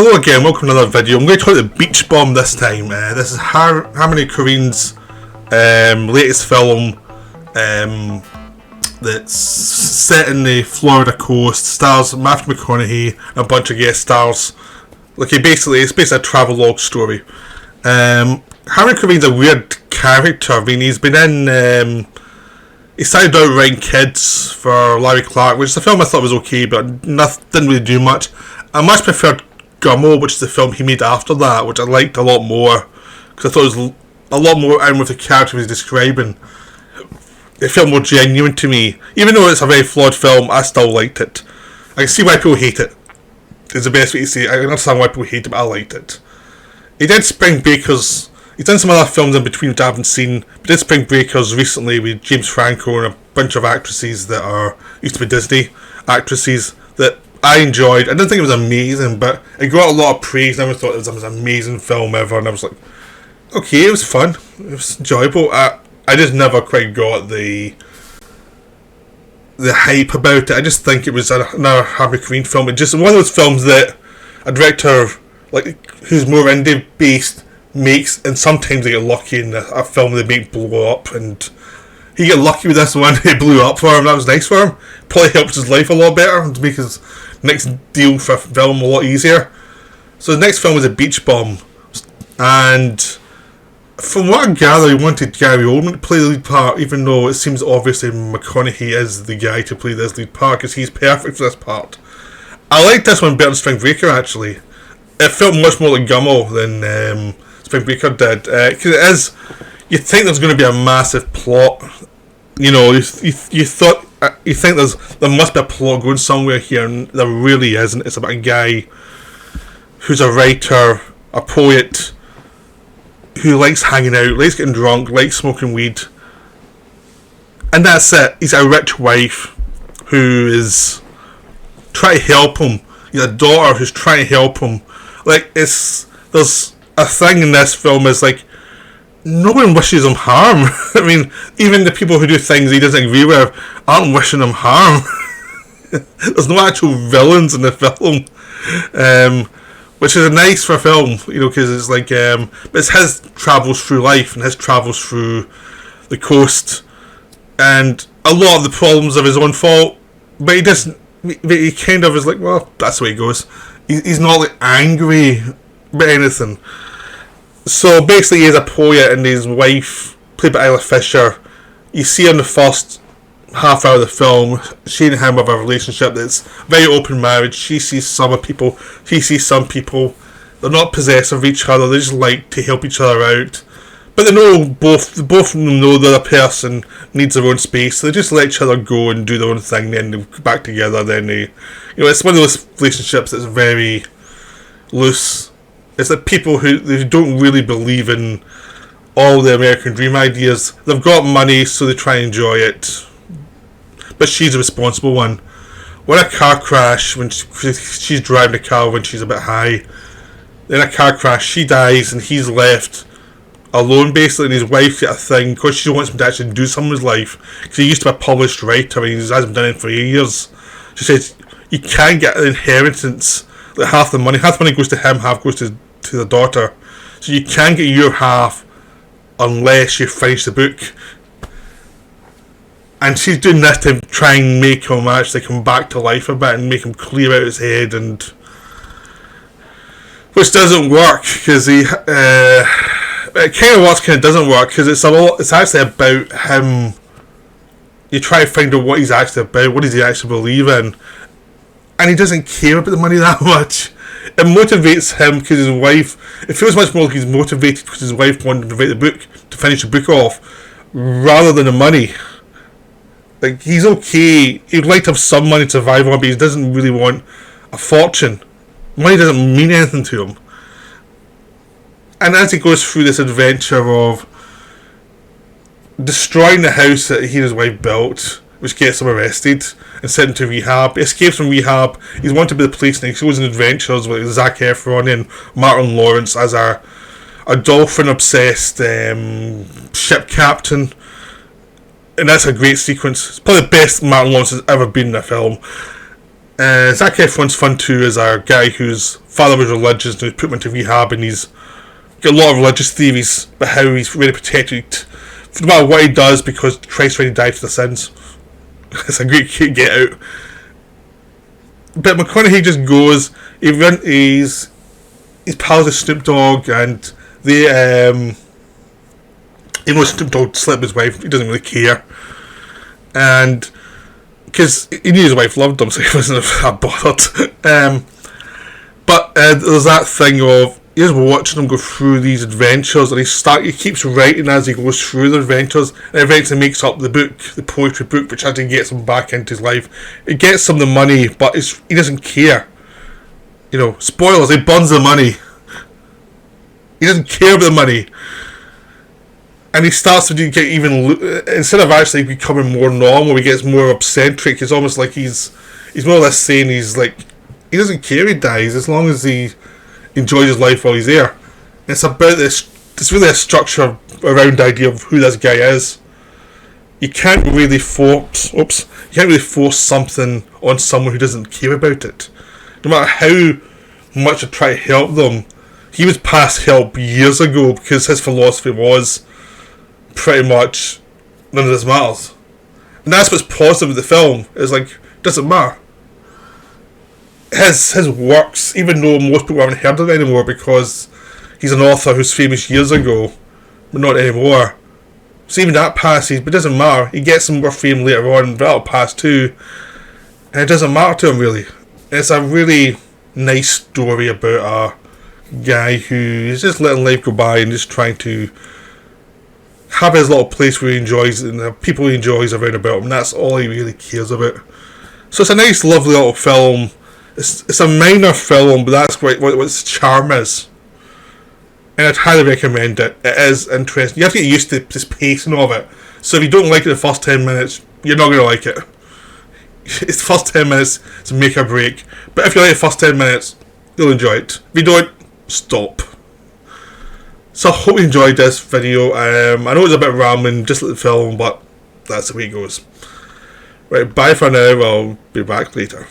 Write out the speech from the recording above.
Hello again, welcome to another video. I'm going to talk about the Beach Bomb this time. This is Harmony Korine's latest film that's set in the Florida coast, stars Matthew McConaughey and a bunch of guest stars. It's basically a travelogue story. Harmony Korine's a weird character. I mean, he's been in... he started out writing Kids for Larry Clark, which is a film I thought was okay, but didn't really do much. I much preferred Gummo, which is the film he made after that, which I liked a lot more, because I thought it was a lot more in with the character he was describing. It felt more genuine to me. Even though it's a very flawed film, I still liked it. I can see why people hate it. It's the best way to say it. I understand why people hate it, but I liked it. He did Spring Breakers. He's done some other films in between which I haven't seen. But he did Spring Breakers recently with James Franco and a bunch of actresses that used to be Disney actresses that I enjoyed. I didn't think it was amazing, but it got a lot of praise. I never thought it was the most amazing film ever, and I was like, okay, it was fun. It was enjoyable. I just never quite got the hype about it. I just think it was another Harmony Korine film. It's just one of those films that a director who's more indie based makes, and sometimes they get lucky in a film they make blow up, and he got lucky with this one. It blew up for him. That was nice for him. Probably helped his life a lot better to make his next deal for a film a lot easier. So the next film was a Beach Bomb, and from what I gather, he wanted Gary Oldman to play the lead part, even though it seems obvious that McConaughey is the guy to play this lead part because he's perfect for this part. I liked this one better than Spring Breaker, actually. It felt much more like Gummo than Spring Breaker did, because it is. You think there's going to be a massive plot. You know, you think there must be a plot going somewhere here, and there really isn't. It's about a guy who's a writer, a poet, who likes hanging out, likes getting drunk, likes smoking weed, and that's it. He's a rich wife who is trying to help him. He's a daughter who's trying to help him. There's a thing in this film is no one wishes him harm. I mean, even the people who do things he doesn't agree with aren't wishing him harm. There's no actual villains in the film, which is nice for a film, because it's but it's his travels through life and his travels through the coast, and a lot of the problems of his own fault. But he doesn't. He kind of is well, that's the way it goes. He's not angry about anything. So basically, he's a poet, and his wife, played by Isla Fisher, you see in the first half hour of the film, she and him have a relationship that's very open marriage. She sees some people, he sees some people. They're not possessive of each other, they just like to help each other out. But they know both of them know the other person needs their own space, so they just let each other go and do their own thing, then they get back together, then they... it's one of those relationships that's very loose. It's people who don't really believe in all the American dream ideas. They've got money, so they try and enjoy it. But she's the responsible one. When a car crash, when she's driving the car when she's a bit high, in a car crash, she dies and he's left alone, basically, and his wife's got a thing, because she wants him to actually do something in his life, because he used to be a published writer, and he hasn't done it for years. She says, you can't get an inheritance. Half the money goes to him, half goes to the daughter. So you can't get your half unless you finish the book. And she's doing this to try and make him actually come back to life a bit and make him clear out his head, and which doesn't work because it kind of works, kind of doesn't work, because it's actually about him. You try to find out what he's actually about, what does he actually believe in, and he doesn't care about the money that much. It motivates him because his wife... It feels much more like he's motivated because his wife wanted to write the book, to finish the book off, rather than the money. He's okay. He'd like to have some money to survive on, but he doesn't really want a fortune. Money doesn't mean anything to him. And as he goes through this adventure of destroying the house that he and his wife built, which gets him arrested and sent him to rehab. He escapes from rehab. He's wanted to be the police next. He goes on adventures with Zac Efron and Martin Lawrence as a dolphin-obsessed ship captain. And that's a great sequence. It's probably the best Martin Lawrence has ever been in a film. Zac Efron's fun too, as a guy whose father was religious and he put him into rehab, and he's got a lot of religious theories about how he's really protected no matter what he does because Christ already died for the sins. It's a great get out. But McConaughey just goes, he's pals with Snoop Dogg, and they, even though Snoop Dogg slept with his wife, he doesn't really care. And because he knew his wife loved him, so he wasn't that bothered. But there's that thing of he's watching him go through these adventures, and he keeps writing as he goes through the adventures, and eventually makes up the book, the poetry book, which actually gets him back into his life. It gets him the money, but he doesn't care. You know, spoilers, he burns the money. He doesn't care about the money. And he starts to get even, instead of actually becoming more normal, he gets more eccentric. It's almost like he's more or less saying he's like, he doesn't care if he dies as long as he enjoys his life while he's there. It's about this, it's really a structure around the idea of who this guy is. You can't really force something on someone who doesn't care about it. No matter how much I try to help them, he was past help years ago because his philosophy was pretty much none of this matters. And that's what's positive with the film. It's like, it doesn't matter. His works, even though most people haven't heard of it anymore because he's an author who's famous years ago, but not anymore. So even that passes, but it doesn't matter. He gets some more fame later on, but that'll pass too. And it doesn't matter to him really. It's a really nice story about a guy who is just letting life go by and just trying to have his little place where he enjoys it and the people he enjoys around about him. And that's all he really cares about. So it's a nice, lovely little film. It's a minor film, but that's what its charm is. And I'd highly recommend it. It is interesting. You have to get used to this pacing of it. So if you don't like it the first 10 minutes, you're not going to like it. It's the first 10 minutes to make or break. But if you like the first 10 minutes, you'll enjoy it. If you don't, stop. So I hope you enjoyed this video. I know it's a bit rambling, just like the film, but that's the way it goes. Right, bye for now. I'll be back later.